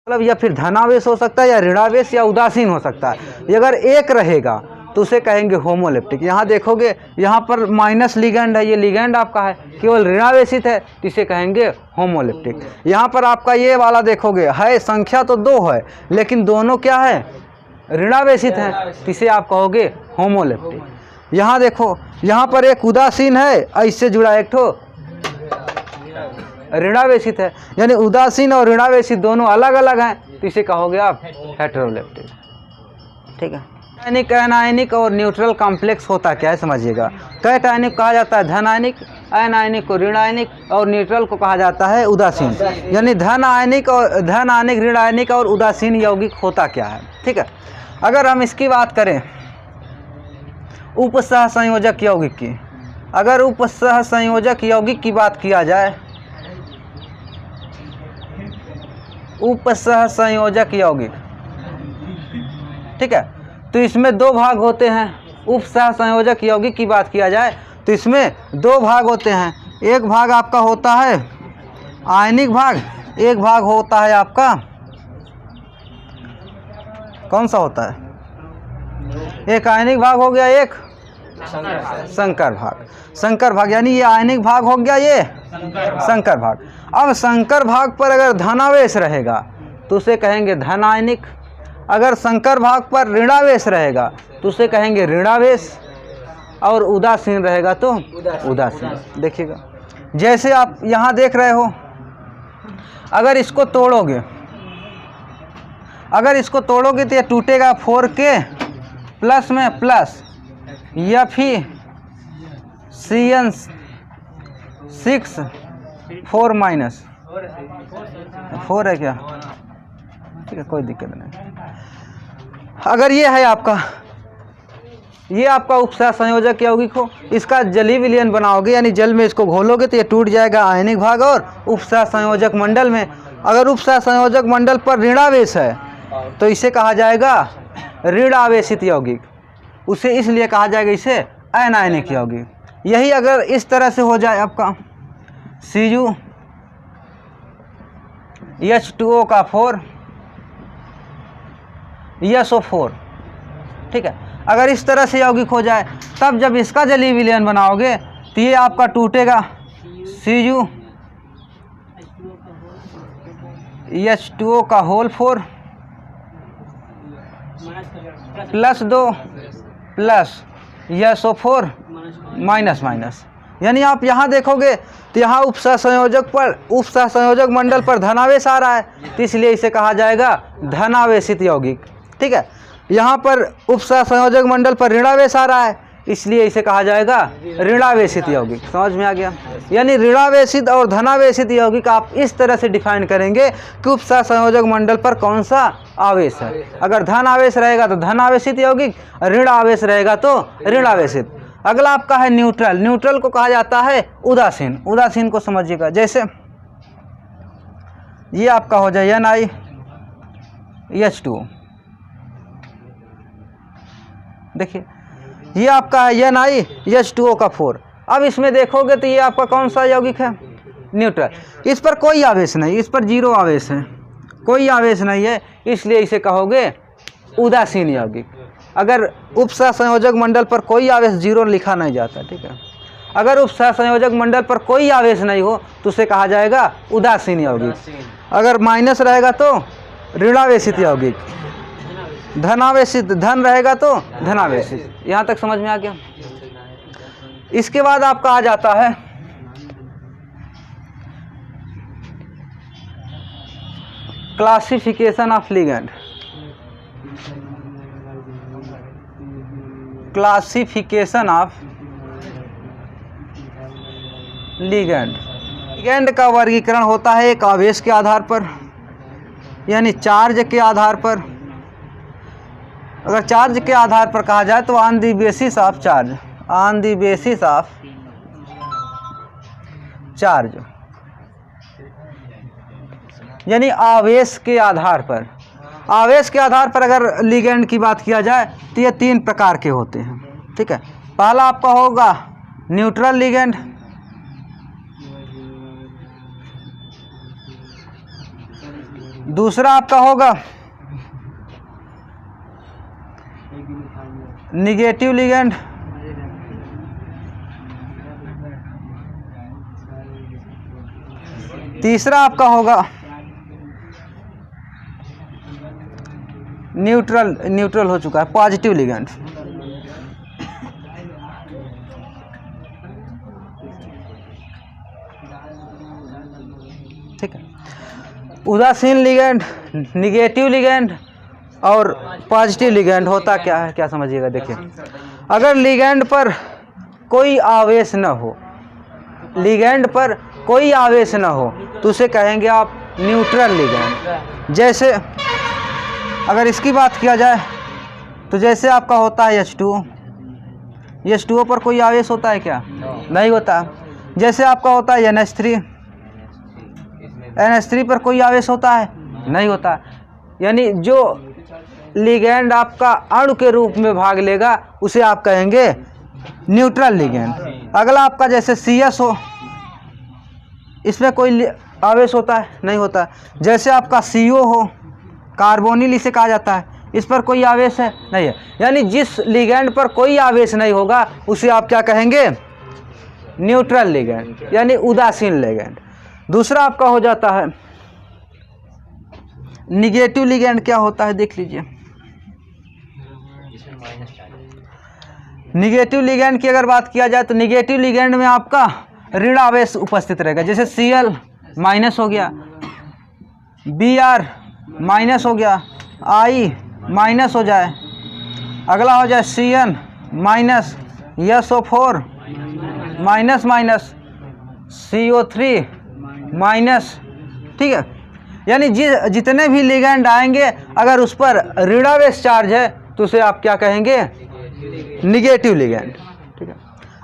मतलब या फिर धनावेश हो सकता है या ऋणावेश या उदासीन हो सकता है। अगर एक रहेगा तो उसे कहेंगे होमोलेप्टिक। यहाँ देखोगे यहाँ पर माइनस लिगेंड है, ये लिगेंड आपका है केवल ऋणावेशित है तो इसे कहेंगे होमोलेप्टिक। यहाँ पर आपका ये वाला देखोगे है संख्या तो 2 है लेकिन दोनों क्या है ऋणावेशित है तो इसे आप कहोगे होमोलेप्टिक। यहाँ देखो यहाँ पर एक उदासीन है इससे जुड़ा एक ठो ऋणावेशित है, यानी उदासीन और ऋणावेशित दोनों अलग अलग हैं तो इसे कहोगे आप हेटेरोलेप्टिक। ठीक है। आयनिक अनायनिक और न्यूट्रल कॉम्प्लेक्स होता क्या है समझिएगा। कैटायनिक कहा जाता है धन आयनिक, अनायनिक को ऋण आयनिक और न्यूट्रल को कहा जाता है उदासीन। यानी धन आयनिक, ऋण आयनिक और उदासीन यौगिक होता क्या है। ठीक है। अगर हम इसकी बात करें उपसह संयोजक यौगिक की, अगर उपसह संयोजक यौगिक की बात किया जाए, उपसह संयोजक यौगिक, ठीक है, तो इसमें 2 भाग होते हैं। उपसह संयोजक यौगिक की बात किया जाए तो इसमें 2 भाग होते हैं। एक भाग आपका होता है आयनिक भाग, एक भाग होता है आपका कौन सा होता है, एक आयनिक भाग हो गया, एक संकर भाग। संकर भाग यानी ये आयनिक भाग हो गया, ये संकर भाग। अब संकर भाग पर अगर धनावेश रहेगा तो उसे कहेंगे धन आयनिक, अगर संकर भाग पर ऋणावेश रहेगा तो उसे कहेंगे ऋणावेश, और उदासीन रहेगा तो उदासीन। देखिएगा जैसे आप यहाँ देख रहे हो, अगर इसको तोड़ोगे, अगर इसको तोड़ोगे तो ये टूटेगा 4K प्लस में प्लस Fe CN6 4 माइनस 4 है क्या, ठीक है कोई दिक्कत नहीं। अगर ये है आपका, ये आपका उपसह संयोजक यौगिक हो, इसका जलीय विलयन बनाओगे यानी जल में इसको घोलोगे तो ये टूट जाएगा आयनिक भाग और उपसह संयोजक मंडल में। अगर उपसह संयोजक मंडल पर ऋणावेश है तो इसे कहा जाएगा ऋण आवेशित यौगिक, उसे इसलिए कहा जाएगा इसे अनायनिक यौगिक। यही अगर इस तरह से हो जाए आपका CuH2O का 4 SO4, ठीक है, अगर इस तरह से यौगिक हो जाए तब जब इसका जलीय विलयन बनाओगे तो ये आपका टूटेगा CuH2O का whole 4 plus 2 plus SO4 minus minus. यानी आप यहाँ देखोगे तो यहाँ उपसह संयोजक मंडल पर धनावेश आ रहा है तो इसलिए इसे कहा जाएगा धनावेशित यौगिक। ठीक है। यहाँ पर उपसह संयोजक मंडल पर ऋणावेश आ रहा है इसलिए इसे कहा जाएगा ऋणावेशित यौगिक। समझ में आ गया। यानी ऋणावेशित और धनावेशित यौगिक आप इस तरह से डिफाइन करेंगे कि उपसह संयोजक मंडल पर कौन सा आवेश है। अगर धन आवेश रहेगा तो धन आवेशित यौगिक, ऋण आवेश रहेगा तो ऋण आवेशित। अगला आपका है न्यूट्रल। न्यूट्रल को कहा जाता है उदासीन। उदासीन को समझिएगा, जैसे ये आपका हो जाए NiH2, देखिए ये आपका है NiH2O का 4। अब इसमें देखोगे तो ये आपका कौन सा यौगिक है, न्यूट्रल। इस पर कोई आवेश नहीं, इस पर 0 आवेश है, कोई आवेश नहीं है, इसलिए इसे कहोगे उदासीन यौगिक। अगर उपसह संयोजक मंडल पर कोई आवेश 0 लिखा नहीं जाता, ठीक है। अगर उपसह संयोजक मंडल पर कोई आवेश नहीं हो तो उसे कहा जाएगा उदासीन यौगिक। अगर माइनस रहेगा तो ऋणावेशित यौगिक, धनावेशित, धन रहेगा तो धनावेशित। यहाँ तक समझ में आ गया। इसके बाद आपका आ जाता है classification of ligand. Classification of ligand. Ligand का वर्गीकरण होता है एक आवेश के आधार पर, यानी चार्ज के आधार पर। अगर चार्ज के आधार पर कहा जाए तो on the basis of charge, on the basis of charge, यानी आवेश के आधार पर। आवेश के आधार पर अगर लिगेंड की बात किया जाए तो ये 3 प्रकार के होते हैं, ठीक है। पहला आपका होगा न्यूट्रल लिगेंड, दूसरा आपका होगा निगेटिव लिगेंड, तीसरा आपका होगा न्यूट्रल हो चुका है, पॉजिटिव लिगेंड। ठीक है, उदासीन लिगेंड, निगेटिव लिगेंड और पॉजिटिव लिगेंड होता क्या है, क्या समझिएगा। देखिए, अगर लिगेंड पर कोई आवेश न हो, लिगेंड पर कोई आवेश न हो तो उसे कहेंगे आप न्यूट्रल लिगेंड। जैसे अगर इसकी बात किया जाए तो जैसे आपका होता है H2O, H2O पर कोई आवेश होता है क्या? नहीं होता। जैसे आपका होता है NH3 पर कोई आवेश होता है? नहीं होता। यानी जो लिगेंड आपका अणु के रूप में भाग लेगा उसे आप कहेंगे न्यूट्रल लिगेंड। अगला आपका जैसे CS हो, इसमें कोई आवेश होता है? नहीं होता। जैसे आपका CO हो, कार्बोनिल इसे कहा जाता है, इस पर कोई आवेश है? नहीं है। यानी जिस लिगेंड पर कोई आवेश नहीं होगा उसे आप क्या कहेंगे? न्यूट्रल लिगेंड, यानी उदासीन लिगेंड। दूसरा आपका हो जाता है निगेटिव लिगेंड। क्या होता है देख लीजिए। निगेटिव लिगेंड की अगर बात किया जाए तो निगेटिव लिगेंड में आपका ऋण आवेश उपस्थित रहेगा। जैसे Cl माइनस हो गया, Br माइनस हो गया, I माइनस हो जाए, अगला हो जाए Cn minus, SO4 minus minus, CO3 minus. ठीक है, यानी जितने भी लिगेंड आएंगे अगर उस पर ऋणावेश चार्ज है तो उसे आप क्या कहेंगे? Negative ligand. ठीक है,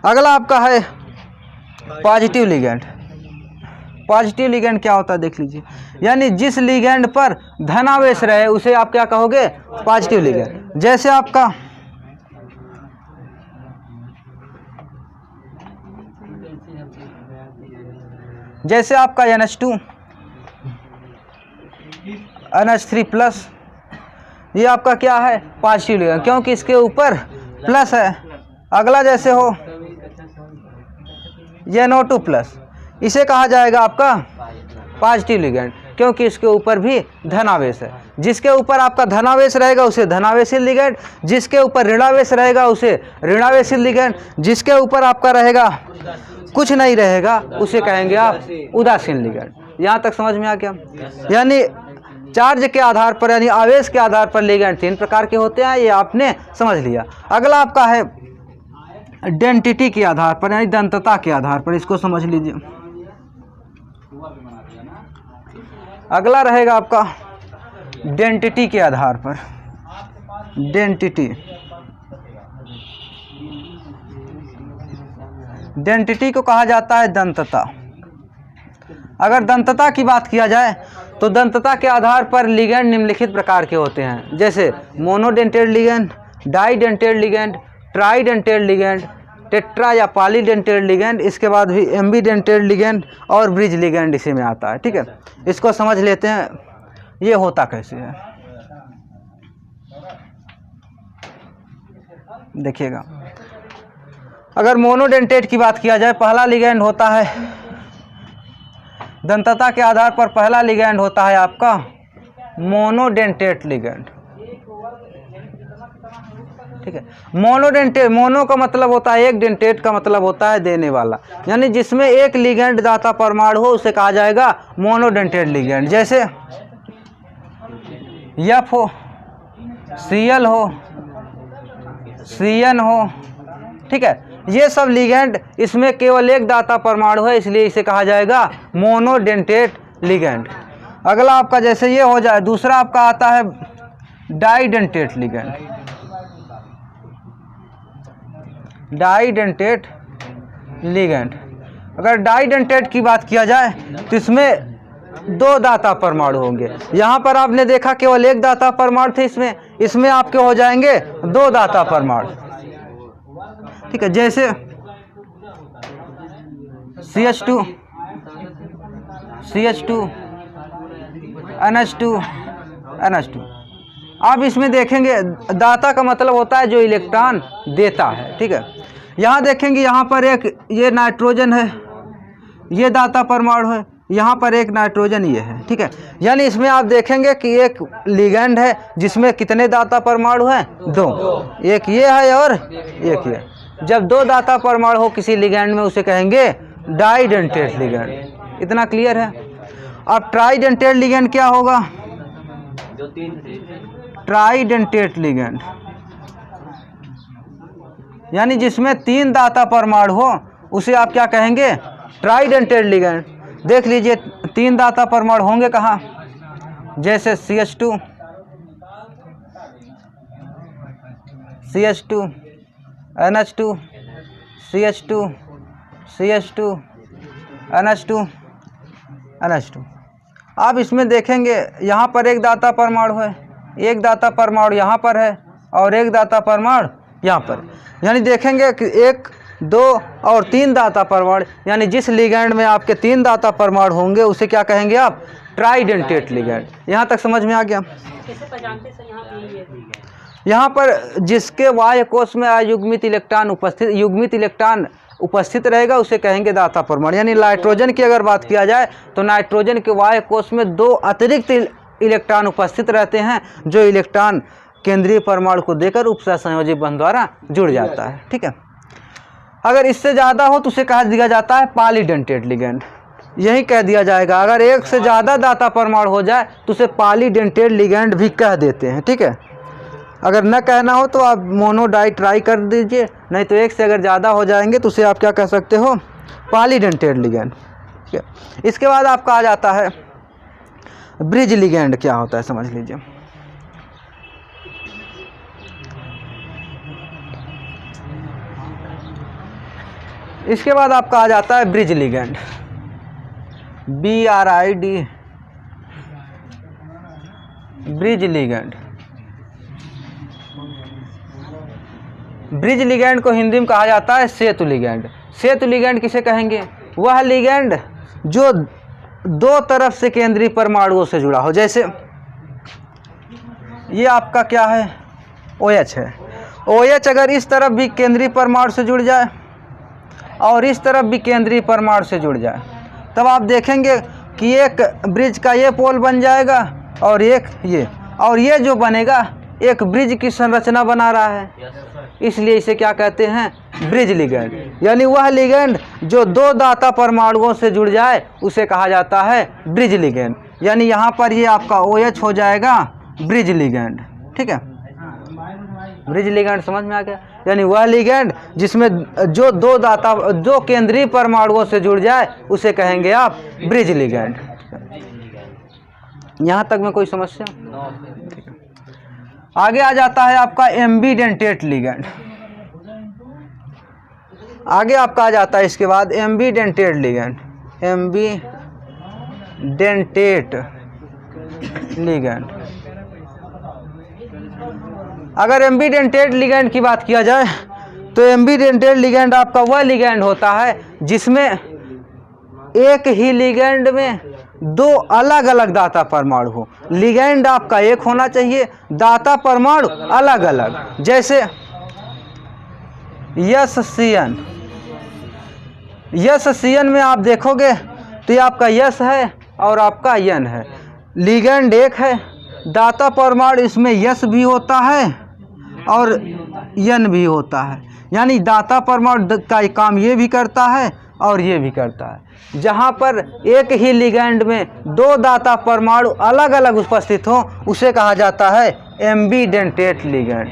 अगला आपका है पॉजिटिव लिगेंड। पॉजिटिव लिगेंड क्या होता है देख लीजिए। यानी जिस लिगेंड पर धनावेश रहे उसे आप क्या कहोगे? Positive ligand. जैसे आपका NH2 NH3 प्लस, ये आपका क्या है? पॉजिटिव लिगेंड, क्योंकि इसके ऊपर प्लस है। अगला जैसे हो NO2 प्लस, इसे कहा जाएगा आपका पॉजिटिव लिगेंड, क्योंकि इसके ऊपर भी धनावेश है। जिसके ऊपर आपका धनावेश रहेगा उसे धनावेशी लिगेंड, जिसके ऊपर ऋणावेश रहेगा उसे ऋणावेशी लिगेंड, जिसके ऊपर आपका रहेगा कुछ नहीं रहेगा उसे कहेंगे आप उदासीन लिगेंड। यहाँ तक समझ में आ गया? यानी चार्ज के आधार पर, यानी आवेश के आधार पर लिगेंड 3 प्रकार के होते हैं, ये आपने समझ लिया। अगला आपका है डेंसिटी के आधार पर, यानी दंतता के आधार पर, इसको समझ लीजिए। अगला रहेगा आपका डेंसिटी के आधार पर। डेंसिटी को कहा जाता है दंतता। अगर दंतता की बात किया जाए तो दंतता के आधार पर लिगेंड निम्नलिखित प्रकार के होते हैं। जैसे monodentate ligand, डाइडेंटेड ligand, ट्राइडेंटेड ligand, tetra या पॉलीडेंटेड लिगेंड, इसके बाद भी एम्बीडेंटेड लिगेंड और ब्रिज लिगेंड इसी में आता है। ठीक है, इसको समझ लेते हैं ये होता कैसे है। देखिएगा, अगर मोनोडेंटेड की बात किया जाए, पहला लिगेंड होता है दंतता के आधार पर, पहला लिगेंड होता है आपका मोनोडेंटेट लिगेंड। ठीक है, मोनोडेंटेट, मोनो का मतलब होता है एक, डेंटेट का मतलब होता है देने वाला, यानी जिसमें एक लिगेंड दाता परमाणु हो उसे कहा जाएगा मोनोडेंटेट लिगेंड। जैसे F हो, Cl हो, Cn हो। ठीक है, ये सब लिगेंड, इसमें केवल एक दाता परमाणु है, इसलिए इसे कहा जाएगा मोनोडेंटेट लिगेंड। अगला आपका जैसे ये हो जाए, दूसरा आपका आता है डाइडेंटेट लिगेंड। डाइडेंटेट लिगेंड, अगर डाइडेंटेट की बात किया जाए तो इसमें 2 दाता परमाणु होंगे। यहाँ पर आपने देखा केवल एक दाता परमाणु थे, इसमें आपके हो जाएंगे 2 दाता परमाणु। ठीक है, जैसे CH2 NH2 NH2। आप इसमें देखेंगे दाता का मतलब होता है जो इलेक्ट्रॉन देता है, ठीक है। यहाँ देखेंगे यहाँ पर एक ये नाइट्रोजन है, ये दाता परमाणु है, यहाँ पर एक नाइट्रोजन ये है, ठीक है। यानी इसमें आप देखेंगे कि एक लिगेंड है जिसमें कितने दाता परमाणु हैं, 2, एक ये है और एक ये। जब 2 दाता परमाणु हो किसी लिगेंड में उसे कहेंगे डाइडेंटेट लिगेंड। इतना क्लियर है। अब ट्राइडेंटेट लिगेंड क्या होगा? ट्राइडेंटेट लिगेंड यानी जिसमें 3 दाता परमाणु हो उसे आप क्या कहेंगे? Tridentate ligand. देख लीजिए 3 दाता परमाणु होंगे कहाँ? जैसे CH2 NH2 CH2 CH2 NH2। आप इसमें देखेंगे यहाँ पर एक दाता परमाणु है, एक दाता परमाणु यहाँ पर है और एक दाता परमाणु यहाँ पर। यानी देखेंगे कि 1, 2 और 3 दाता परमाणु, यानी जिस लिगेंड में आपके 3 दाता परमाणु होंगे उसे क्या कहेंगे आप? Tridentate ligand. यहाँ तक समझ में आ गया? यहाँ पर जिसके बाह्य कोश में युग्मित इलेक्ट्रॉन उपस्थित रहेगा उसे कहेंगे दाता परमाणु। यानी नाइट्रोजन की अगर बात किया जाए तो नाइट्रोजन के बाह्य कोश में 2 अतिरिक्त इलेक्ट्रॉन उपस्थित रहते हैं, जो इलेक्ट्रॉन केंद्रीय परमाणु को देकर उपसहसंयोजी बंध द्वारा जुड़ जाता है, ठीक है। अगर इससे ज़्यादा हो तो उसे कहा दिया जाता है पॉलीडेंटेट लिगेंड। यही कह दिया जाएगा। अगर एक से ज़्यादा दाता परमाणु हो जाए तो उसे पॉलीडेंटेट लिगेंड भी कह देते हैं, ठीक है। अगर न कहना हो तो आप मोनोडाई ट्राई कर दीजिए, नहीं तो एक से अगर ज़्यादा हो जाएंगे तो उसे आप क्या कह सकते हो? पॉलीडेंटेट लिगेंड, ठीक है। इसके बाद आपका आ जाता है ब्रिज लिगेंड। क्या होता है समझ लीजिए। इसके बाद आपका आ जाता है bridge ligand, BRID, bridge ligand. Bridge ligand को हिंदी में कहा जाता है सेतु लिगेंड। सेतु लिगेंड किसे कहेंगे? वह लिगेंड जो 2 तरफ से केंद्रीय परमाणुओं से जुड़ा हो। जैसे ये आपका क्या है? OH है। OH अगर इस तरफ भी केंद्रीय परमाणु से जुड़ जाए और इस तरफ भी केंद्रीय परमाणु से जुड़ जाए, तब आप देखेंगे कि एक ब्रिज का ये पोल बन जाएगा और एक ये, और ये जो बनेगा एक ब्रिज की संरचना बना रहा है, इसलिए इसे क्या कहते हैं? Bridge ligand. यानी वह लिगेंड जो 2 दाता परमाणुओं से जुड़ जाए उसे कहा जाता है ब्रिज लिगेंड। यानी यहाँ पर ये आपका OH हो जाएगा ब्रिज लिगेंड, ठीक है। ब्रिज लिगेंड समझ में आ गया? यानी वह लिगेंड जिसमें जो 2 केंद्रीय परमाणुओं से जुड़ जाए उसे कहेंगे आप ब्रिज लिगेंड। यहाँ तक में कोई समस्या? आगे आ जाता है आपका एम्बीडेंटेट लिगेंड। आगे आपका आ जाता है इसके बाद एम्बीडेंटेट लिगेंड। Ambidentate ligand. अगर एम्बीडेंटेट लिगेंड की बात किया जाए तो एम्बीडेंटेट लिगेंड आपका वह लिगेंड होता है जिसमें एक ही लिगेंड में 2 अलग अलग दाता परमाणु हो। लिगेंड आपका एक होना चाहिए, दाता परमाणु अलग अलग। जैसे SCN में आप देखोगे तो ये आपका S है और आपका N है। लिगेंड एक है, दाता परमाणु इसमें S भी होता है और N भी होता है। यानी दाता परमाणु का काम ये भी करता है और ये भी करता है। जहाँ पर एक ही लिगेंड में 2 दाता परमाणु अलग अलग उपस्थित हो उसे कहा जाता है एम्बीडेंटेट लिगेंड।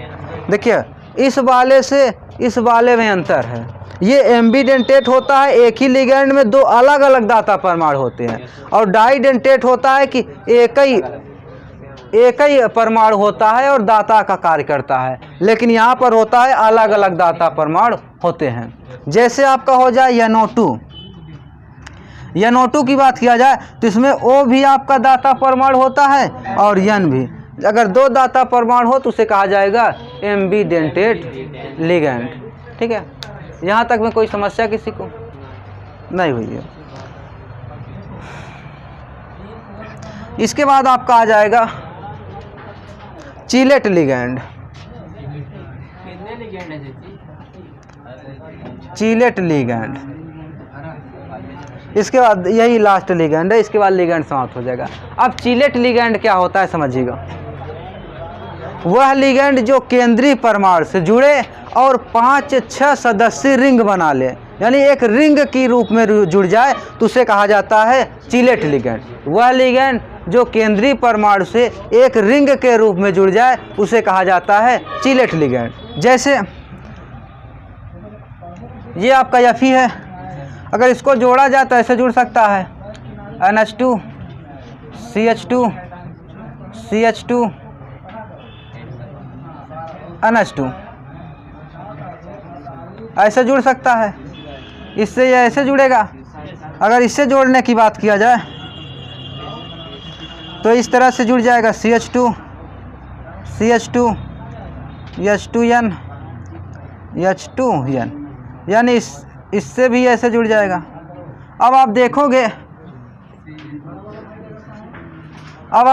देखिए इस वाले से इस वाले में अंतर है। ये एम्बीडेंटेट होता है एक ही लिगेंड में 2 अलग अलग दाता परमाणु होते हैं, और डाइडेंटेट होता है कि एक ही परमाणु होता है और दाता का कार्य करता है। लेकिन यहाँ पर होता है अलग अलग दाता परमाणु होते हैं। जैसे आपका हो जाए NO2 की बात किया जाए तो इसमें O भी आपका दाता परमाणु होता है और N भी। अगर 2 दाता परमाणु हो तो उसे कहा जाएगा एम्बीडेंटेट लिगेंड, ठीक है। यहाँ तक में कोई समस्या किसी को नहीं हुई है। इसके बाद आपका आ जाएगा चीलेट लिगैंड। चीलेट लिगैंड, इसके बाद यही लास्ट लिगैंड है, इसके बाद लिगैंड समाप्त हो जाएगा। अब चीलेट लिगैंड क्या होता है समझिएगा। वह लिगैंड जो केंद्रीय परमाणु से जुड़े और 5-6 सदस्यीय रिंग बना ले, यानी एक रिंग की रूप में जुड़ जाए तो उसे कहा जाता है चीलेट लिगैंड। वह लिगैंड जो केंद्रीय परमाणु से एक रिंग के रूप में जुड़ जाए उसे कहा जाता है चीलेट लिगैंड। जैसे ये आपका Fe है, अगर इसको जोड़ा जाए तो ऐसे जुड़ सकता है NH2 CH2 CH2 NH2, ऐसे जुड़ सकता है। इससे यह ऐसे जुड़ेगा। अगर इससे जोड़ने की बात किया जाए तो इस तरह से जुड़ जाएगा CH2 CH2 H2N H2N, यानी इससे भी ऐसे जुड़ जाएगा। अब आप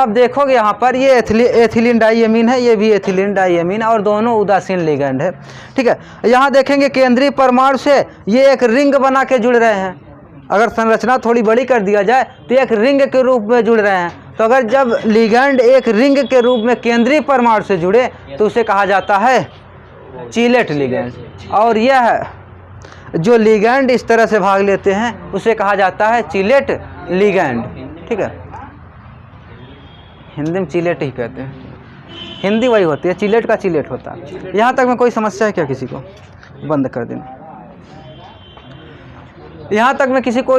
देखोगे यहाँ पर ये एथिलीन डाइएमीन है, ये भी एथिलीन डाइएमीन, और दोनों उदासीन लिगैंड है। ठीक है, यहाँ देखेंगे केंद्रीय परमाणु से ये एक रिंग बना के जुड़ रहे हैं। अगर संरचना थोड़ी बड़ी कर दिया जाए तो एक रिंग के रूप में जुड़ रहे हैं। तो अगर जब लिगैंड एक रिंग के रूप में केंद्रीय परमाणु से जुड़े तो उसे कहा जाता है चीलेट लिगैंड। और यह जो लिगैंड इस तरह से भाग लेते हैं उसे कहा जाता है चीलेट लिगैंड। ठीक है, हिंदी में चीलेट ही कहते हैं, हिंदी वही होती है, चीलेट का चीलेट होता है। यहाँ तक में कोई समस्या है क्या किसी को? बंद कर देना। यहाँ तक में किसी को